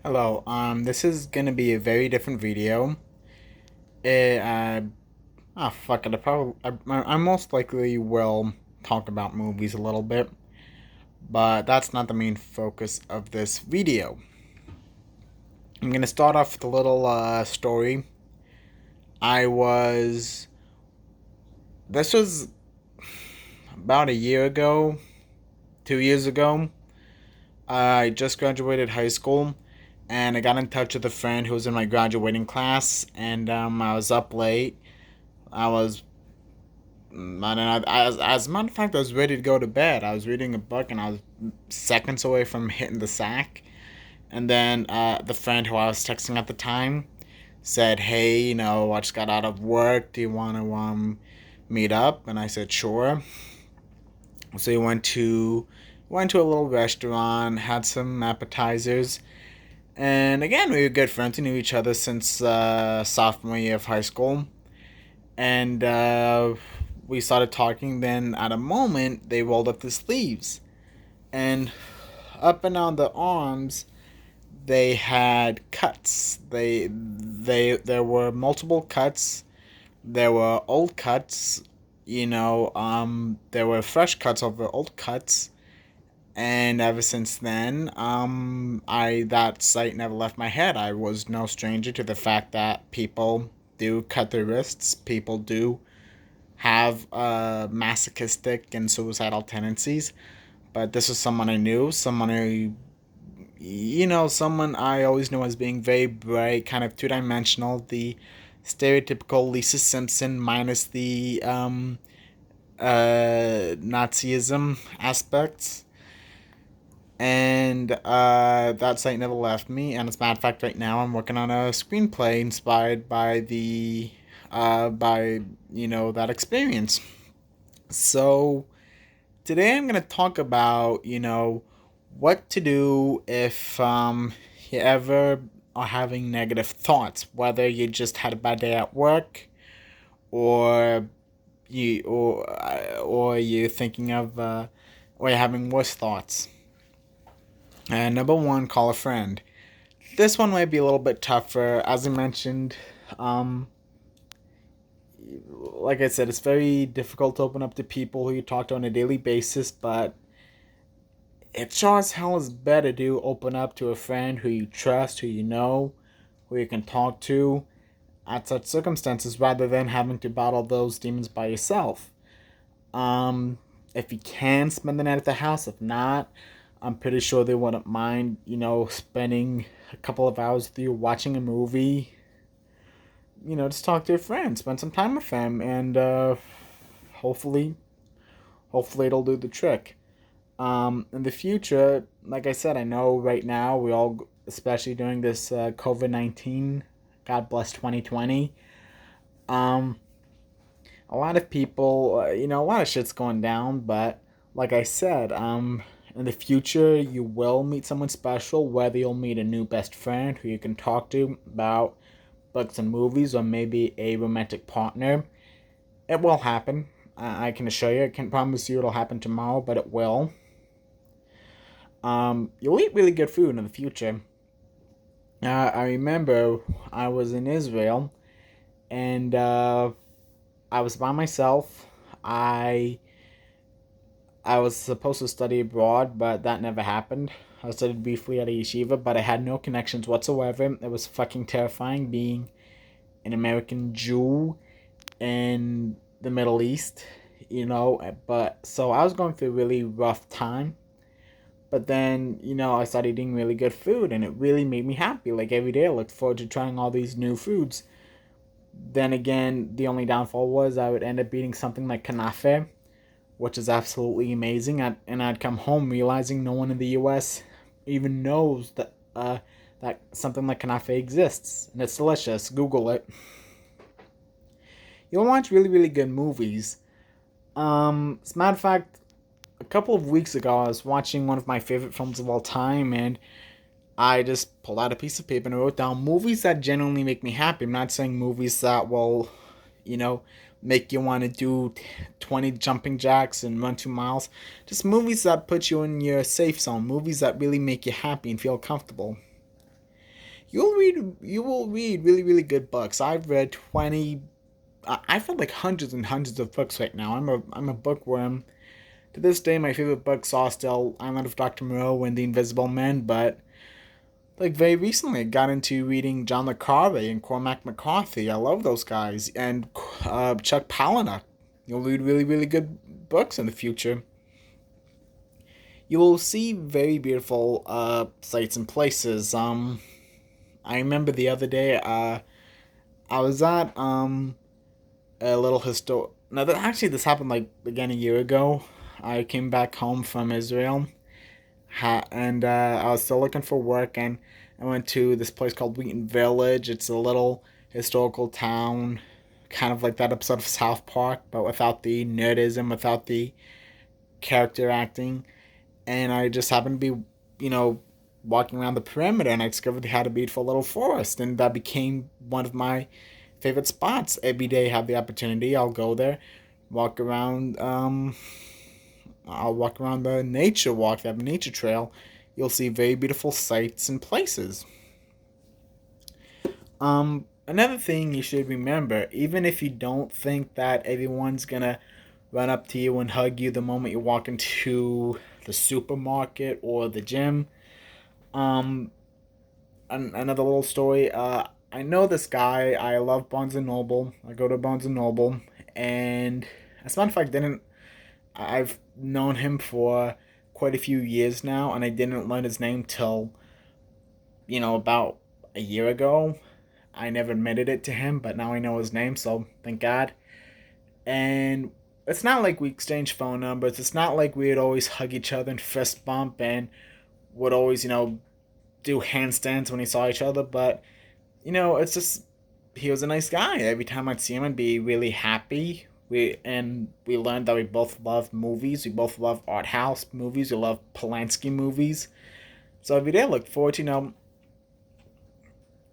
Hello, this is gonna be a very different video. It, fuck it, I most likely will talk about movies a little bit, but that's not the main focus of this video. I'm gonna start off with a little, story. I was, this was about a year ago, 2 years ago. I just graduated high school, and I got in touch with a friend who was in my graduating class, and, I was up late. I was I don't know. As a matter of fact, I was ready to go to bed. I was reading a book and I was seconds away from hitting the sack. And then the friend who I was texting at the time said, "Hey, I just got out of work. Do you want to meet up?" And I said, "Sure." So we went to a little restaurant, had some appetizers, and again we were good friends. We knew each other since sophomore year of high school, and we started talking. Then at a moment they rolled up the sleeves, and up and on the arms they had cuts. There were multiple cuts. There were old cuts. There were fresh cuts over old cuts. And ever since then, I that sight never left my head. I was no stranger to the fact that people do cut their wrists. People do have masochistic and suicidal tendencies. But this was someone I knew, someone I always knew as being very bright, kind of two dimensional, the stereotypical Lisa Simpson minus the Nazism aspects. And that site never left me. And as a matter of fact, right now I'm working on a screenplay inspired by that experience. So today I'm gonna talk about what to do if you ever are having negative thoughts, whether you just had a bad day at work, or or you're thinking of or you're having worse thoughts. And number one, call a friend. This one might be a little bit tougher, as I mentioned. Um, like I said, it's very difficult to open up to people who you talk to on a daily basis, but it sure as hell is better to open up to a friend who you trust, who you know, who you can talk to at such circumstances rather than having to battle those demons by yourself. Um, if you can spend the night at the house, if not, I'm pretty sure they wouldn't mind, spending a couple of hours with you watching a movie. Just talk to your friends, spend some time with them, and hopefully, hopefully it'll do the trick. In the future, like I said, I know right now we all, especially during this COVID-19, God bless 2020. Um, a lot of people, a lot of shit's going down, but like I said, in the future you will meet someone special, whether you'll meet a new best friend who you can talk to about books and movies, or maybe a romantic partner. It will happen. I can assure you. I can't promise you it'll happen tomorrow, but it will. You'll eat really good food in the future. I remember I was in Israel, and I was by myself. I I was supposed to study abroad, but that never happened. I studied briefly at a yeshiva, but I had no connections whatsoever. It was fucking terrifying being an American Jew in the Middle East, But so I was going through a really rough time. But then, I started eating really good food, and it really made me happy. Like every day, I looked forward to trying all these new foods. Then again, the only downfall was I would end up eating something like kanafe, which is absolutely amazing. And I'd come home realizing no one in the U.S. even knows that something like kanafe exists, and it's delicious. Google it. You'll watch really really good movies. As a matter of fact, a couple of weeks ago, I was watching one of my favorite films of all time, and I just pulled out a piece of paper and wrote down movies that genuinely make me happy. I'm not saying movies that will, you know, make you want to do 20 jumping jacks and run 2 miles. Just movies that put you in your safe zone. Movies that really make you happy and feel comfortable. you will read really really good books. I've read 20. I've read like hundreds and hundreds of books right now. I'm a bookworm. To this day, my favorite books are still Island of Dr. Moreau and The Invisible Man, but like very recently, I got into reading John le Carre and Cormac McCarthy. I love those guys, and Chuck Palahniuk. You'll read really really good books in the future. You will see very beautiful sights and places. I remember the other day, I was at a little historic. No, actually this happened like again a year ago. I came back home from Israel, and I was still looking for work, and I went to this place called Wheaton Village. It's a little historical town, kind of like that episode of South Park, but without the nerdism, without the character acting. And I just happened to be, walking around the perimeter, and I discovered they had a beautiful little forest, and that became one of my favorite spots. Every day I have the opportunity, I'll go there, walk around. I'll walk around the nature walk, that nature trail. You'll see very beautiful sights and places. Another thing you should remember, even if you don't think that everyone's gonna run up to you and hug you the moment you walk into the supermarket or the gym. Um, Another little story. I know this guy. I love Barnes and Noble. I go to Barnes and Noble, and as a matter of fact, didn't I've known him for quite a few years now, and I didn't learn his name till about a year ago. I never admitted it to him, but now I know his name, so thank God. And it's not like we exchanged phone numbers. It's not like we'd always hug each other and fist bump and would always, do handstands when we saw each other. But, it's just, he was a nice guy. Every time I'd see him, I'd be really happy. We learned that we both love movies. We both love art house movies. We love Polanski movies. So every day I look forward to,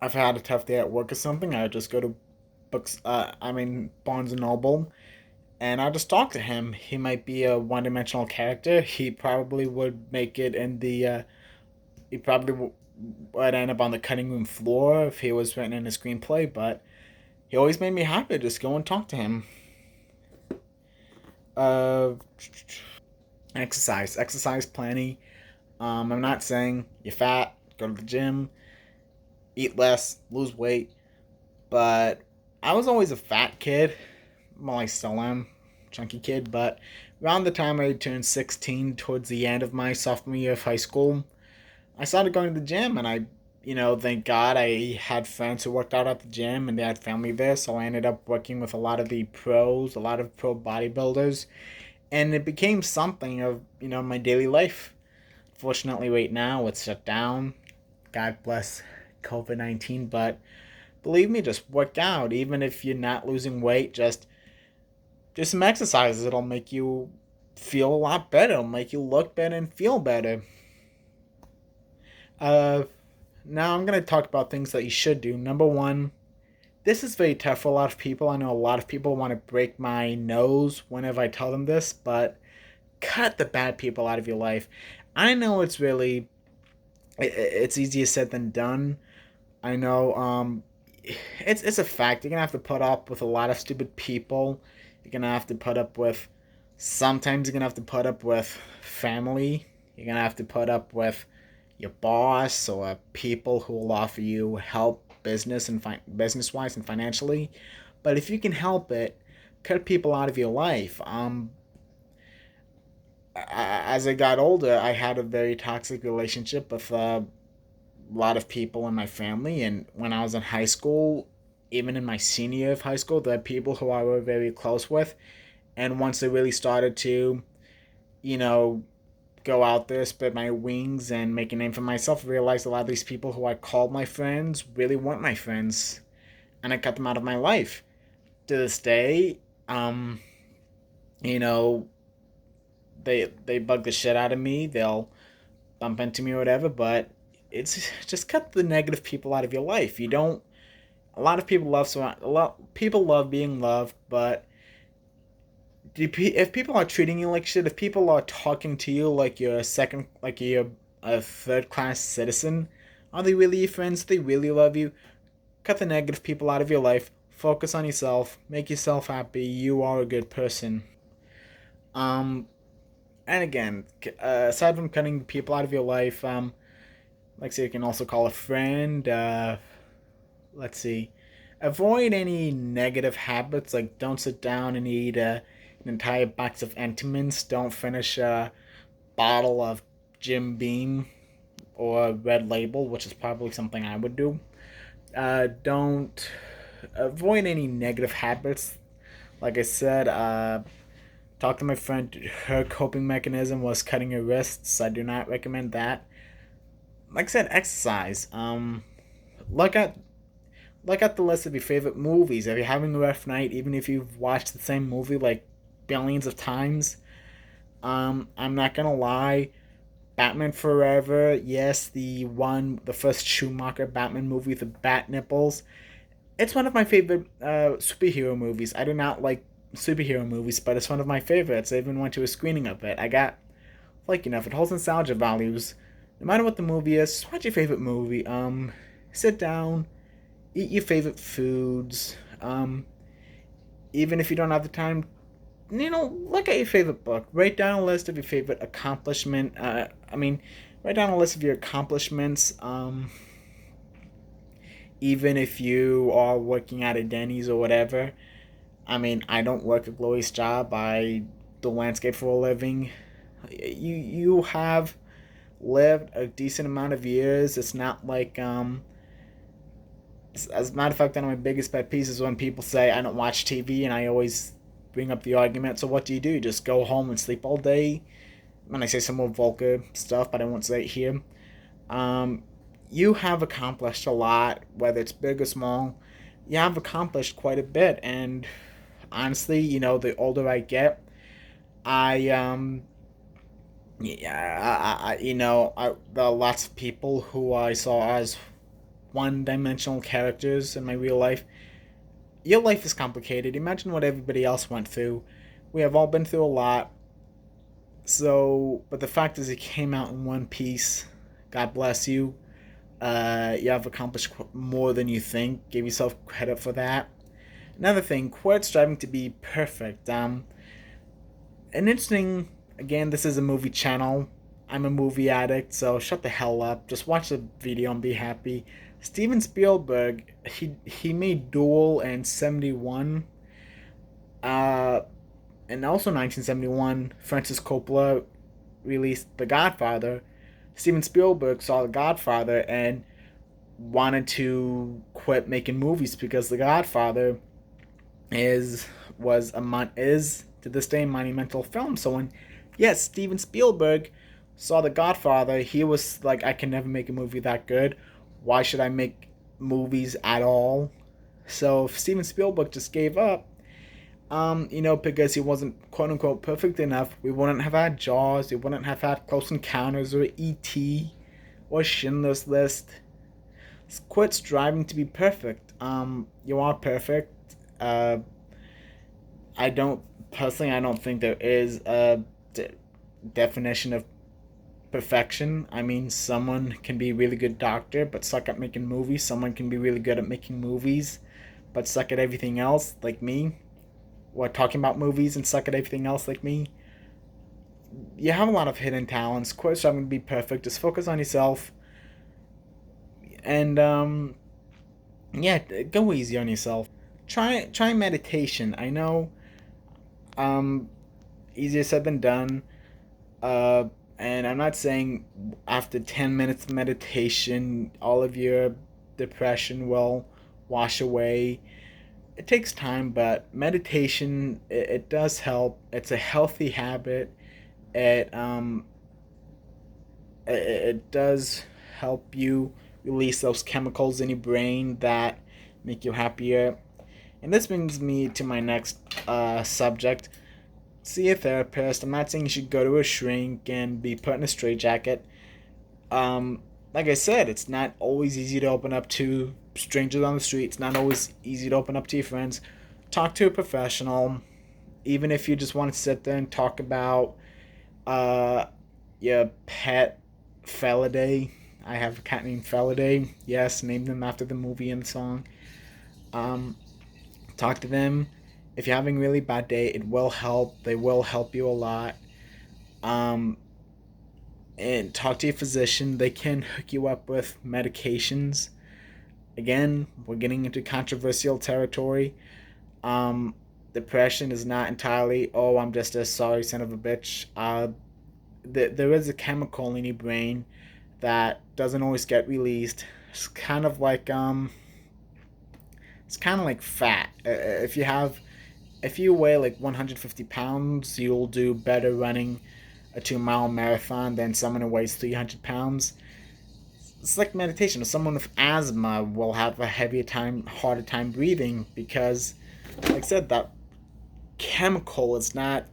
I've had a tough day at work or something. I just go to Barnes and Noble, and I'll just talk to him. He might be a one-dimensional character. He probably would make it in the. He probably would end up on the cutting room floor if he was written in a screenplay. But he always made me happy to just go and talk to him. Uh, exercise plenty. I'm not saying you're fat. Go to the gym, eat less, lose weight. But I was always a fat kid. Well, I still am, chunky kid. But around the time I turned 16, towards the end of my sophomore year of high school, I started going to the gym, and thank God I had friends who worked out at the gym, and they had family there, so I ended up working with a lot of the pros, a lot of pro bodybuilders, and it became something of, my daily life. Fortunately, right now, it's shut down. God bless COVID-19, but believe me, just work out. Even if you're not losing weight, just do some exercises. It'll make you feel a lot better. It'll make you look better and feel better. Uh, Now I'm gonna talk about things that you should do. Number one, this is very tough for a lot of people. I know a lot of people want to break my nose whenever I tell them this, but cut the bad people out of your life. I know it's easier said than done. I know it's a fact. You're gonna have to put up with a lot of stupid people. You're gonna have to put up with sometimes you're gonna have to put up with family. You're gonna have to put up with your boss or people who will offer you help business wise and financially. But if you can help it, cut people out of your life. As I got older, I had a very toxic relationship with lot of people in my family, and when I was in high school, even in my senior year of high school, there are people who I were very close with, and once I really started to, you know, go out there, spread my wings, and make a name for myself, I realized a lot of these people who I called my friends really weren't my friends, and I cut them out of my life. To this day, um, you know, they bug the shit out of me. They'll bump into me or whatever, but it's just cut the negative people out of your life. You don't. A lot of people love a lot. People love being loved, but if people are treating you like shit, if people are talking to you like you're a third class citizen, Are they really your friends? Do they really love you? Cut the negative people out of your life. Focus on yourself. Make yourself happy. You are a good person. Um, and again, aside from cutting people out of your life, like so you can also call a friend. Let's see, avoid any negative habits. Like don't sit down and eat an entire box of Entenmann's. Don't finish a bottle of Jim Beam or Red Label, which is probably something I would do. Don't avoid any negative habits. Like I said, talk to my friend. Her coping mechanism was cutting her wrists. I do not recommend that. Like I said, exercise. Look at look at the list of your favorite movies. If you're having a rough night, even if you've watched the same movie like billions of times, I'm not gonna lie. Batman Forever, yes, the first Schumacher Batman movie with the bat nipples. It's one of my favorite superhero movies. I do not like superhero movies, but it's one of my favorites. I even went to a screening of it. I got like if it holds nostalgia values. No matter what the movie is, just watch your favorite movie. Sit down, eat your favorite foods. Even if you don't have the time, look at your favorite book. Write down a list of your favorite accomplishment. Write down a list of your accomplishments. Even if you are working at a Denny's or whatever. I don't work a glorious job. I do landscape for a living. You have lived a decent amount of years. It's not like as a matter of fact, one of my biggest pet peeves is when people say I don't watch TV, and I always bring up the argument. So what do? You just go home and sleep all day? When I say some more vulgar stuff, but I won't say it here. Um, you have accomplished a lot, whether it's big or small. You have accomplished quite a bit, and honestly, the older I get, I yeah, there are lots of people who I saw as one-dimensional characters in my real life. Your life is complicated. Imagine what everybody else went through. We have all been through a lot. So, but the fact is, it came out in one piece. God bless you. You have accomplished more than you think. Give yourself credit for that. Another thing, quit striving to be perfect. An interesting. Again, this is a movie channel. I'm a movie addict, so shut the hell up. Just watch the video and be happy. Steven Spielberg, he made Duel and 71. Uh, and also 1971, Francis Coppola released The Godfather. Steven Spielberg saw The Godfather and wanted to quit making movies because The Godfather is was a is to this day a monumental film. So when yes, Steven Spielberg saw The Godfather, he was like, I can never make a movie that good. Why should I make movies at all? So if Steven Spielberg just gave up, because he wasn't quote unquote perfect enough, we wouldn't have had Jaws, we wouldn't have had Close Encounters or E.T. or Schindler's List. Quit striving to be perfect. You are perfect. I don't personally. I don't think there is a definition of perfection. Someone can be a really good doctor but suck at making movies. Someone can be really good at making movies but suck at everything else, like me. Or talking about movies and suck at everything else, like me. You have a lot of hidden talents. Quit striving to be perfect. Just focus on yourself. And yeah, go easy on yourself. Try meditation. I know, um, easier said than done. Uh, and I'm not saying after 10 minutes of meditation, all of your depression will wash away. It takes time, but meditation it does help. It's a healthy habit. It it does help you release those chemicals in your brain that make you happier. And this brings me to my next subject. See a therapist. I'm not saying you should go to a shrink and be put in a straitjacket. Like I said, it's not always easy to open up to strangers on the street. It's not always easy to open up to your friends. Talk to a professional, even if you just want to sit there and talk about uh, your pet Felidae. I have a cat named Feladay. Yes, named them after the movie and song. Um, Talk to them. If you're having a really bad day, it will help. They will help you a lot. Um, and talk to your physician. They can hook you up with medications. Again, we're getting into controversial territory. Um, Depression is not entirely, oh, I'm just a sorry son of a bitch. There is a chemical in your brain that doesn't always get released. It's kind of like fat. If you weigh like 150 pounds, you'll do better running a 2 mile marathon than someone who weighs 300 pounds. It's like meditation. Someone with asthma will have a harder time breathing because, like I said, that chemical is not.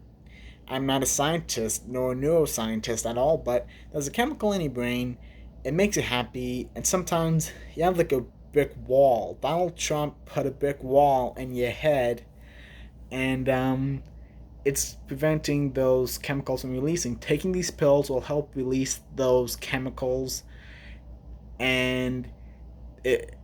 I'm not a scientist nor a neuroscientist at all, but there's a chemical in your brain. It makes you happy, and sometimes you have like a brick wall. Donald Trump put a brick wall in your head, and it's preventing those chemicals from releasing. Taking these pills will help release those chemicals, and it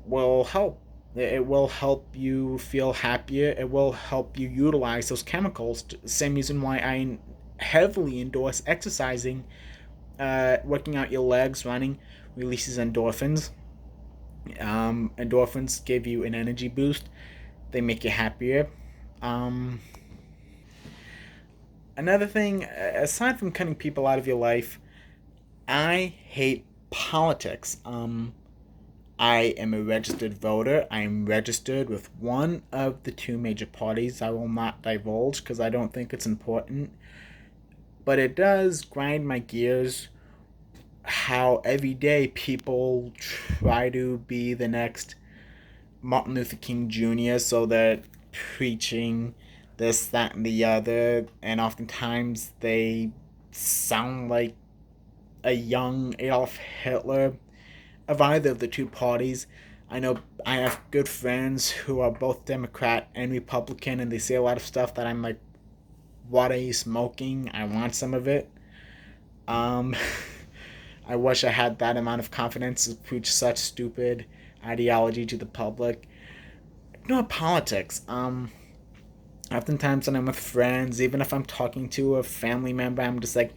will help. It will help you feel happier. It will help you utilize those chemicals. Same reason why I heavily endorse exercising, working out your legs, running releases endorphins. Endorphins give you an energy boost. They make you happier. Um, Another thing, aside from cutting people out of your life, I hate politics. I am a registered voter. I am registered with one of the two major parties. I will not divulge because I don't think it's important. But it does grind my gears how every day people try to be the next Martin Luther King Jr., so they're preaching this, that, and the other, and oftentimes they sound like a young Adolf Hitler of either of the two parties. I know I have good friends who are both Democrat and Republican, and they say a lot of stuff that I'm like, what are you smoking? I want some of it. Um, I wish I had that amount of confidence to preach such stupid ideology to the public. No politics. Oftentimes when I'm with friends, even if I'm talking to a family member, I'm just like,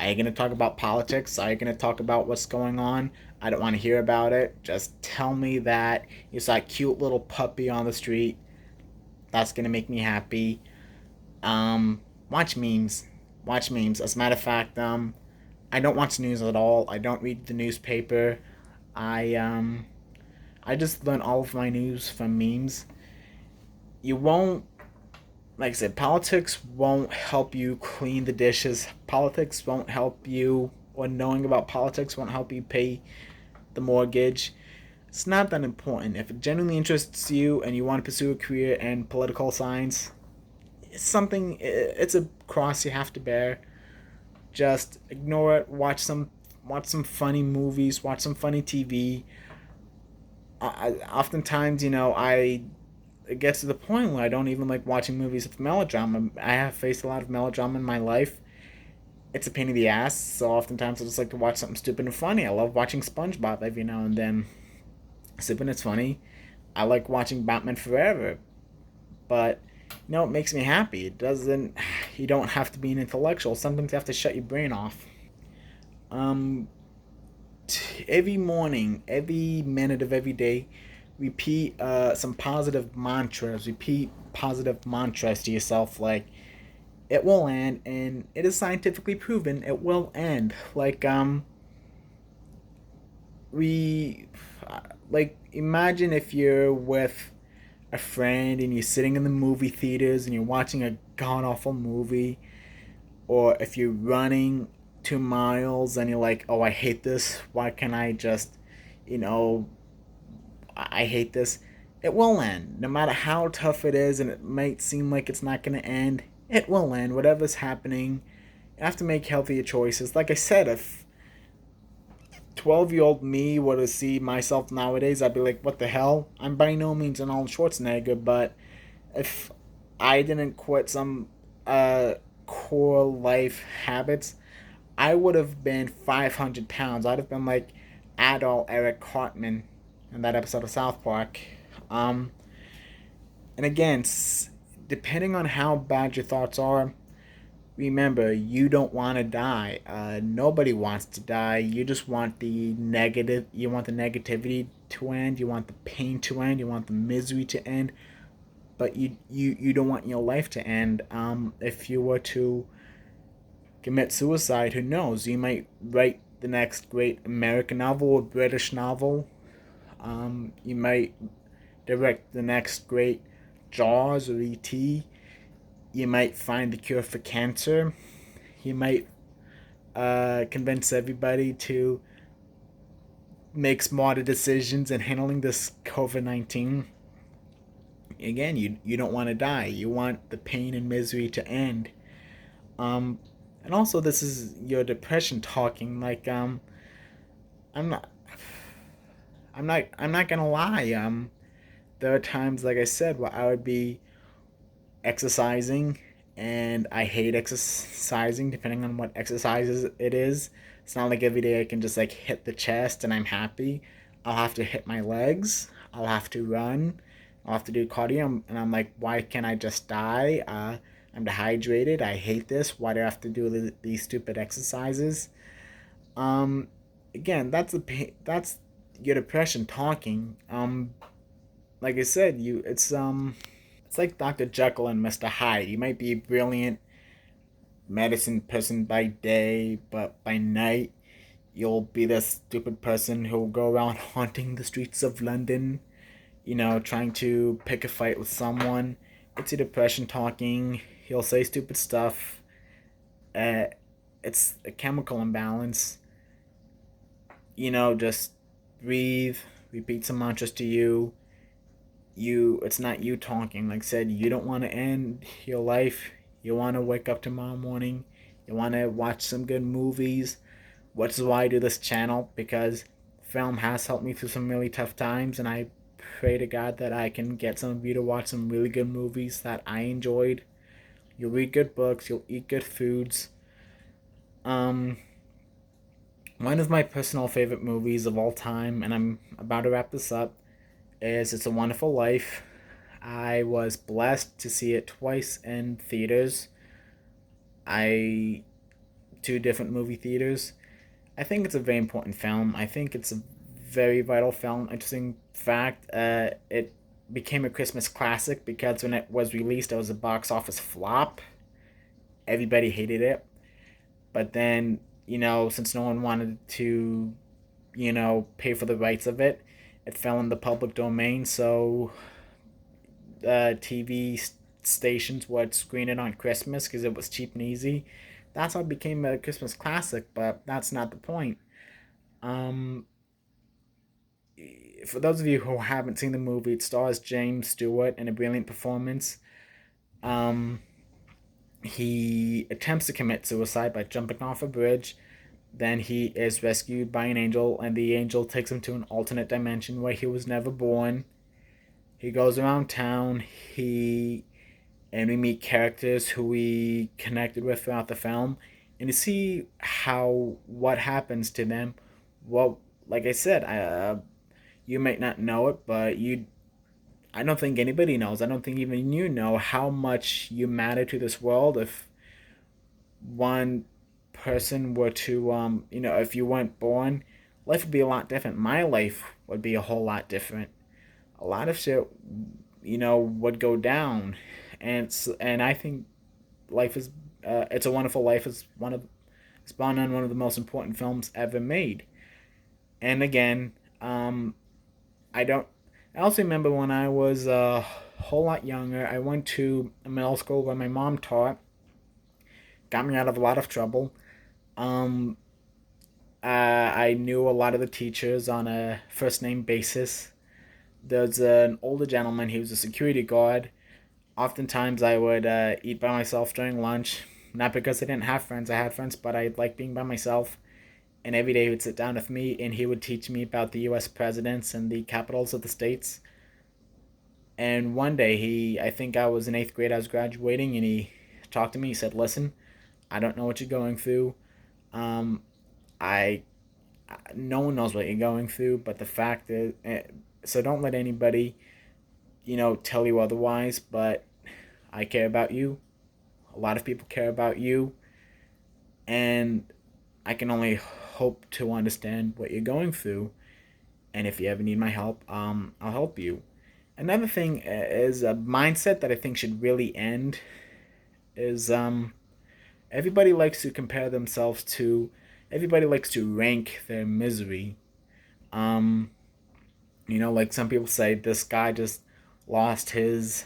are you gonna talk about politics? Are you gonna talk about what's going on? I don't want to hear about it. Just tell me that you saw a cute little puppy on the street. That's gonna make me happy. Watch memes. Watch memes. As a matter of fact, I don't watch news at all. I don't read the newspaper. I um, I just learn all of my news from memes. You won't, like I said, politics won't help you clean the dishes. Politics won't help you, or knowing about politics won't help you pay the mortgage. It's not that important. If it genuinely interests you and you want to pursue a career in political science, it's a cross you have to bear. Just ignore it. Watch some funny movies. Watch some funny TV. Oftentimes, I it gets to the point where I don't even like watching movies with melodrama. I have faced a lot of melodrama in my life. It's a pain in the ass, so oftentimes I just like to watch something stupid and funny. I love watching SpongeBob every now and then. Stupid and it's funny. I like watching Batman Forever, but it makes me happy. It doesn't. You don't have to be an intellectual. Sometimes you have to shut your brain off. Um, every morning, every minute of every day, repeat some positive mantras. Repeat positive mantras to yourself, like it will end, and it is scientifically proven it will end. We like imagine if you're with a friend and you're sitting in the movie theaters and you're watching a god awful movie, or if you're running 2 miles and you're like, oh, I hate this. Why can't I just, you know, I hate this. It will end. No matter how tough it is and it might seem like it's not going to end, it will end. Whatever's happening, you have to make healthier choices. Like I said, if 12-year-old me were to see myself nowadays, I'd be like, what the hell? I'm by no means an Arnold Schwarzenegger, but if I didn't quit some core life habits, I would have been 500 pounds. I'd have been like adult Eric Cartman in that episode of South Park. Um, and again, depending on how bad your thoughts are, remember you don't want to die. Nobody wants to die. You just want the negative. You want the negativity to end. You want the pain to end. You want the misery to end. But you don't want your life to end. If you were to commit suicide, who knows? You might write the next great American novel or British novel. You might direct the next great Jaws or E.T. You might find the cure for cancer. You might convince everybody to make smarter decisions in handling this COVID 19. Again, you don't want to die. You want the pain and misery to end. Um, and also, this is your depression talking. I'm not, I'm not gonna lie. There are times, like I said, where I would be exercising, and I hate exercising. Depending on what exercises it is, it's not like every day I can just like hit the chest and I'm happy. I'll have to hit my legs. I'll have to run. I'll have to do cardio, and I'm like, why can't I just die? I'm dehydrated. I hate this. Why do I have to do these stupid exercises? Um, Again, that's your depression talking. Like I said, it's like Dr. Jekyll and Mr. Hyde. You might be a brilliant medicine person by day, but by night you'll be this stupid person who'll go around haunting the streets of London, trying to pick a fight with someone. It's your depression talking. He'll say stupid stuff. Uh, it's a chemical imbalance. Just breathe, repeat some mantras to you. It's not you talking. Like I said, you don't want to end your life. You want to wake up tomorrow morning. You want to watch some good movies. Which is why I do this channel, because film has helped me through some really tough times, and I pray to God that I can get some of you to watch some really good movies that I enjoyed. You'll read good books. You'll eat good foods. Um, One of my personal favorite movies of all time, and I'm about to wrap this up, is It's a Wonderful Life. I was blessed to see it twice in theaters. I Two different movie theaters. I think it's a very important film. I think it's a very vital film. Interesting fact, it became a Christmas classic because when it was released, it was a box office flop. Everybody hated it. But then, since no one wanted to, pay for the rights of it, it fell in the public domain. So TV stations would screen it on Christmas because it was cheap and easy. That's how it became a Christmas classic, but that's not the point. Um, for those of you who haven't seen the movie, it stars James Stewart in a brilliant performance. Um, he attempts to commit suicide by jumping off a bridge. Then he is rescued by an angel, and the angel takes him to an alternate dimension where he was never born. He goes around town. We meet characters who we connected with throughout the film, and you see how what happens to them. Well, like I said, you might not know it, but I don't think anybody knows. I don't think even you know how much you matter to this world. If one person were to, if you weren't born, life would be a lot different. My life would be a whole lot different. A lot of shit, would go down, and I think life is, It's a Wonderful Life is spawned on one of the most important films ever made. And again, I don't. I also remember when I was a whole lot younger, I went to a middle school where my mom taught. Got me out of a lot of trouble. Um, I knew a lot of the teachers on a first name basis. There's an older gentleman. He was a security guard. Oftentimes, I would eat by myself during lunch. Not because I didn't have friends. I had friends, but I liked being by myself. And every day he would sit down with me and he would teach me about the U.S. presidents and the capitals of the states. And one day I think I was in eighth grade, I was graduating, and he talked to me. He said, "Listen, I don't know what you're going through. Um, I no one knows what you're going through, but the fact is, so don't let anybody, tell you otherwise. But I care about you. A lot of people care about you, and I can only hope to understand what you're going through. And if you ever need my help, I'll help you. Another thing is a mindset that I think should really end is everybody likes to compare themselves to, everybody likes to rank their misery. Um, like some people say, lost his,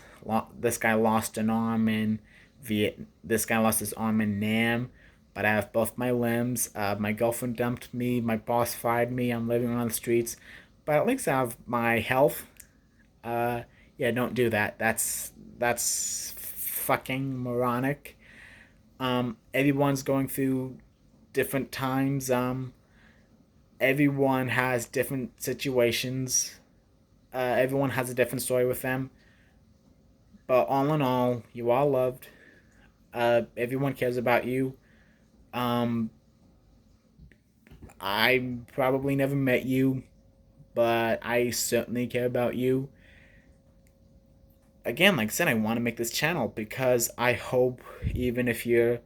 this guy lost an arm in this guy lost his arm in Nam, but I have both my limbs. My girlfriend dumped me. My boss fired me. I'm living on the streets, but at least I have my health. Uh, yeah, don't do that. That's fucking moronic. Everyone's going through different times. Everyone has different situations. Everyone has a different story with them. But all in all, you are loved. Everyone cares about you. Um, I probably never met you, but I certainly care about you. Again, like I said, I want to make this channel because I hope even if you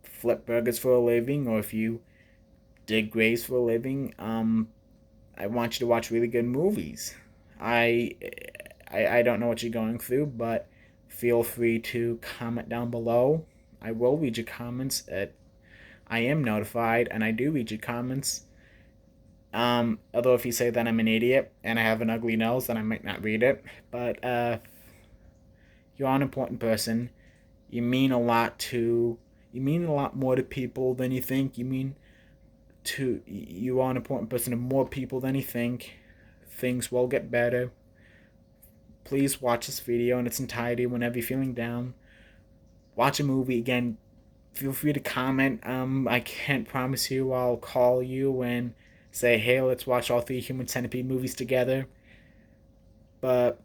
flip burgers for a living or if you dig graves for a living, I want you to watch really good movies. I, I don't know what you're going through, but feel free to comment down below. I will read your comments. I am notified, and I do read your comments. Although if you say that I'm an idiot and I have an ugly nose, then I might not read it. But you're an important person. You mean a lot to. You mean a lot more to people than you think. You are an important person to more people than you think. Things will get better. Please watch this video in its entirety whenever you're feeling down. Watch a movie again. Feel free to comment. I can't promise you I'll call you and say, hey, let's watch all 3 Human Centipede movies together. But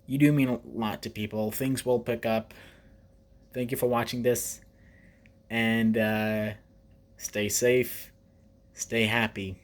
you do mean a lot to people. Things will pick up. Thank you for watching this. And stay safe. Stay happy.